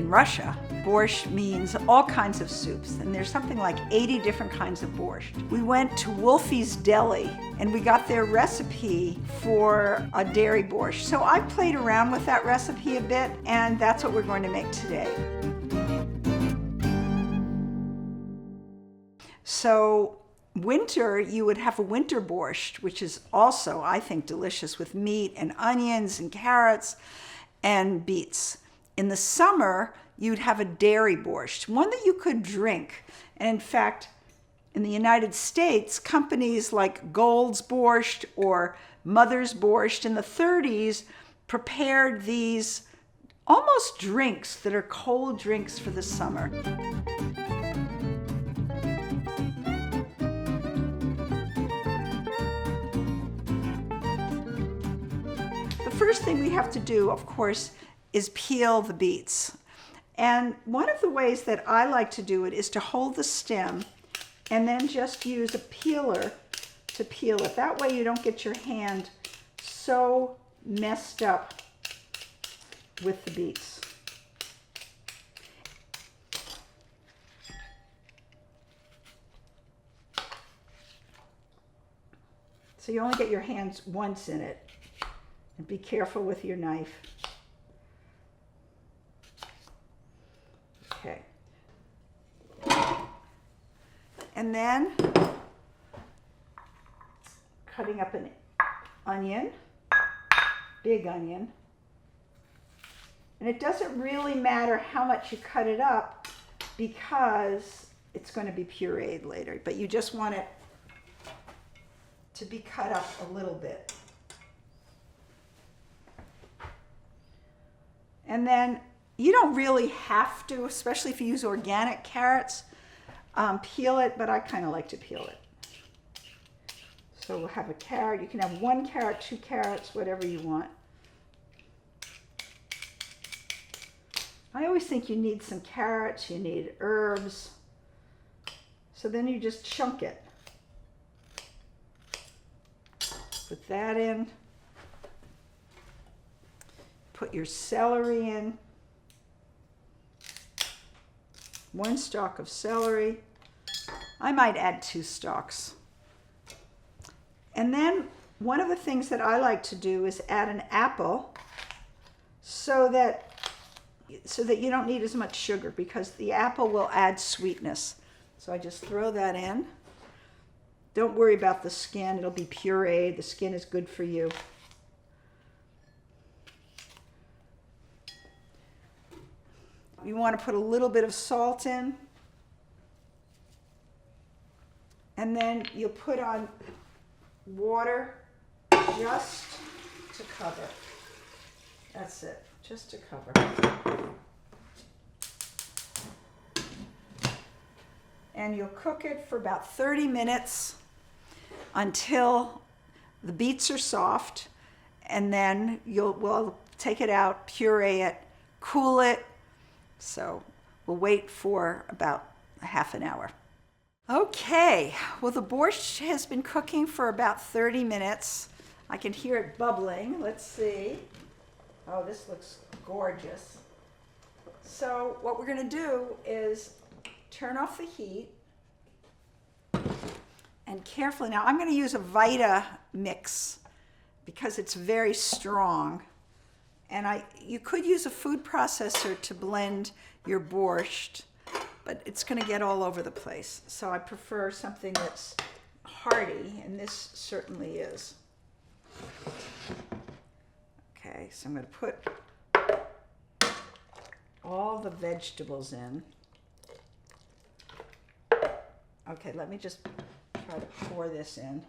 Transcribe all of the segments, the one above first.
in Russia, borscht means all kinds of soups, and there's something like 80 different kinds of borscht. We went to Wolfie's Deli, and we got their recipe for a dairy borscht. So I played around with that recipe a bit, and that's what we're going to make today. So winter, you would have a winter borscht, which is also, I think, delicious with meat and onions and carrots and beets. In the summer, you'd have a dairy borscht, one that you could drink. And in fact, in the United States, companies like Gold's Borscht or Mother's Borscht in the 30s prepared these almost drinks that are cold drinks for the summer. The first thing we have to do, of course, is peel the beets. And one of the ways that I like to do it is to hold the stem and then just use a peeler to peel it. That way you don't get your hand so messed up with the beets. So you only get your hands once in it. And be careful with your knife. Okay. And then cutting up an onion, big onion. And it doesn't really matter how much you cut it up because it's going to be pureed later, but you just want it to be cut up a little bit. And then you don't really have to, especially if you use organic carrots, peel it, but I kind of like to peel it. So we'll have a carrot. You can have 1 carrot, 2 carrots, whatever you want. I always think you need some carrots, you need herbs. So then you just chunk it. Put that in. Put your celery in. 1 stalk of celery. I might add 2 stalks. And then one of the things that I like to do is add an apple so that you don't need as much sugar, because the apple will add sweetness. So I just throw that in. Don't worry about the skin, it'll be pureed. The skin is good for you. You want to put a little bit of salt in. And then you'll put on water just to cover. That's it, just to cover. And you'll cook it for about 30 minutes until the beets are soft. And then we'll take it out, puree it, cool it. So we'll wait for about a half an hour. Okay, well, the borscht has been cooking for about 30 minutes. I can hear it bubbling. Let's see. Oh, this looks gorgeous. So what we're going to do is turn off the heat and carefully. Now I'm going to use a Vita mix because it's very strong. And you could use a food processor to blend your borscht, but it's going to get all over the place. So I prefer something that's hearty, and this certainly is. Okay, so I'm going to put all the vegetables in. Okay, let me just try to pour this in.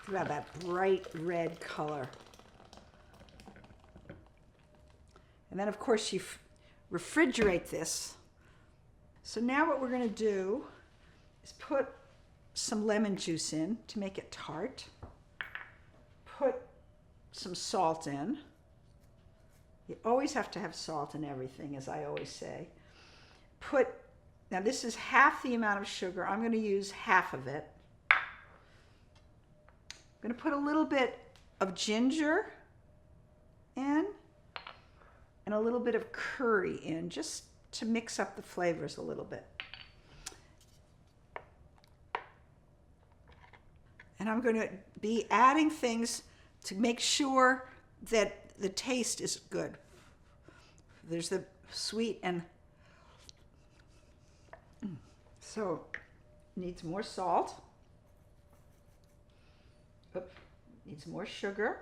About that bright red color. And then of course you refrigerate this. So now what we're going to do is put some lemon juice in to make it tart. Put some salt in. You always have to have salt in everything, as I always say. Now this is half the amount of sugar. I'm going to use half of it. I'm going to put a little bit of ginger in and a little bit of curry in, just to mix up the flavors a little bit. And I'm going to be adding things to make sure that the taste is good. There's the sweet and so needs more salt. Oops, needs more sugar.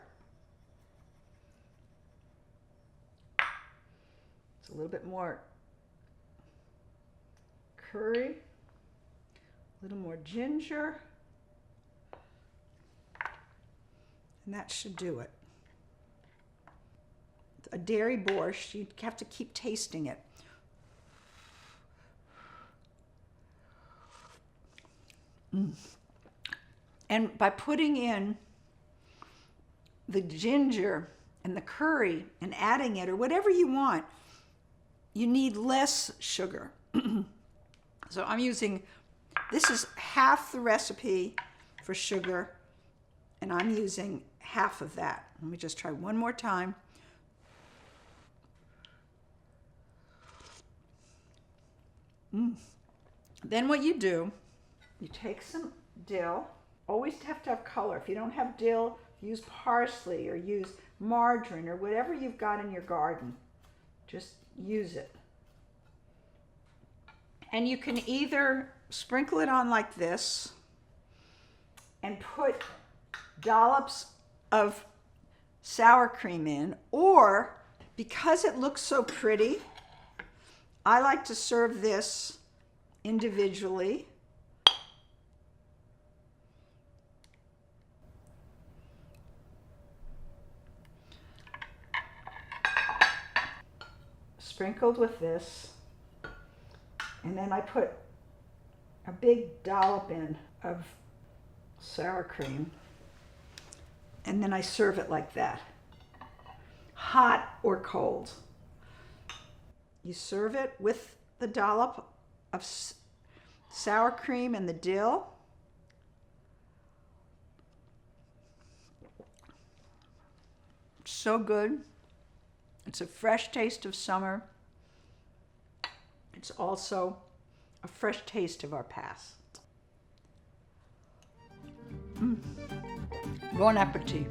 It's a little bit more curry, a little more ginger, and that should do it. A dairy borscht, you have to keep tasting it. And by putting in the ginger and the curry and adding it, or whatever you want, you need less sugar. So I'm using, this is half the recipe for sugar, and I'm using half of that. Let me just try one more time. Then what you do, you take some dill. Always have to have color. If you don't have dill, use parsley or use margarine or whatever you've got in your garden. Just use it. And you can either sprinkle it on like this and put dollops of sour cream in, or because it looks so pretty, I like to serve this individually. Sprinkled with this, and then I put a big dollop in of sour cream, and then I serve it like that, hot or cold. You serve it with the dollop of sour cream and the dill. So good. It's a fresh taste of summer. It's also a fresh taste of our past. Bon appetit.